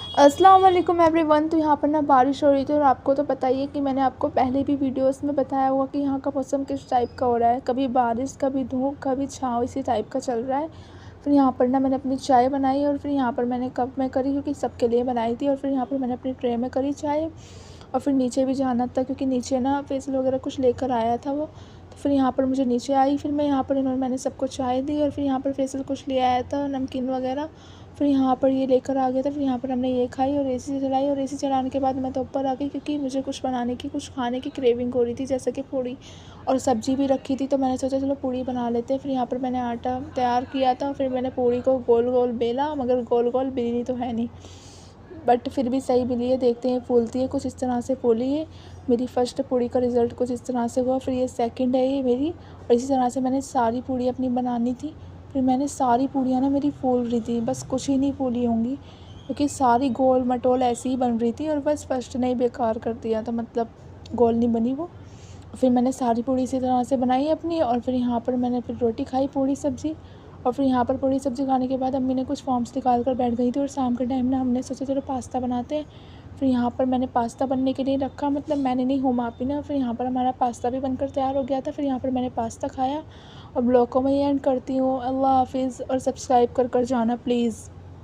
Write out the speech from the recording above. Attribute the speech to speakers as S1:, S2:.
S1: अस्सलाम वालेकुम एवरीवन। तो यहाँ पर ना बारिश हो रही थी और आपको तो पता ही है कि मैंने आपको पहले भी वीडियोस में बताया हुआ कि यहाँ का मौसम किस टाइप का हो रहा है। कभी बारिश, कभी धूप, कभी छाँव, इसी टाइप का चल रहा है। फिर यहाँ पर ना मैंने अपनी चाय बनाई और फिर यहाँ पर मैंने कप में करी क्योंकि सबके लिए बनाई थी। और फिर यहाँ पर मैंने अपनी ट्रे में करी चाय और फिर नीचे भी जाना था क्योंकि नीचे ना फेसियल वगैरह कुछ लेकर आया था वो। तो फिर यहाँ पर मुझे नीचे आई, फिर मैं यहाँ पर मैंने सबको चाय दी और फिर यहाँ पर फेसियल कुछ ले आया था, नमकीन वगैरह। फिर यहाँ पर ये लेकर आ गया था, फिर यहाँ पर हमने ये खाई और एसी चलाई और एसी चलाने के बाद मैं तो ऊपर आ गई क्योंकि मुझे कुछ बनाने की, कुछ खाने की क्रेविंग हो रही थी, जैसे कि पूड़ी और सब्ज़ी भी रखी थी। तो मैंने सोचा चलो पूड़ी बना लेते हैं। फिर यहाँ पर मैंने आटा तैयार किया था, फिर मैंने पूड़ी को गोल गोल बेला, मगर गोल गोल बेली तो है नहीं, बट फिर भी सही मिली है। देखते हैं फूलती है, कुछ इस तरह से फूली है। मेरी फ़र्स्ट पूड़ी का रिज़ल्ट कुछ इस तरह से हुआ। फिर ये सेकंड है ये मेरी, और इसी तरह से मैंने सारी पूड़ी अपनी बनानी थी। फिर मैंने सारी पूड़ियाँ ना मेरी फूल रही थी, बस कुछ ही नहीं फूली होंगी क्योंकि सारी गोल मटोल ऐसी ही बन रही थी और बस फर्स्ट ने ही बेकार कर दिया था, मतलब गोल नहीं बनी वो। फिर मैंने सारी पूड़ी इसी तरह से बनाई अपनी और फिर यहाँ पर मैंने फिर रोटी खाई, पूड़ी सब्ज़ी। और फिर यहाँ पर पूड़ी सब्ज़ी खाने के बाद अम्मी ने कुछ फॉर्म्स निकाल कर बैठ गई थी और शाम के टाइम ना हमने सोचा चलो पास्ता बनाते हैं। फिर यहाँ पर मैंने पास्ता बनने के लिए रखा, मतलब मैंने नहीं, हूँ मापी ना। फिर यहाँ पर हमारा पास्ता भी बनकर तैयार हो गया था। फिर यहाँ पर मैंने पास्ता खाया और ब्लॉग को मैं एंड करती हूँ। अल्लाह हाफिज़ और सब्सक्राइब कर जाना प्लीज़।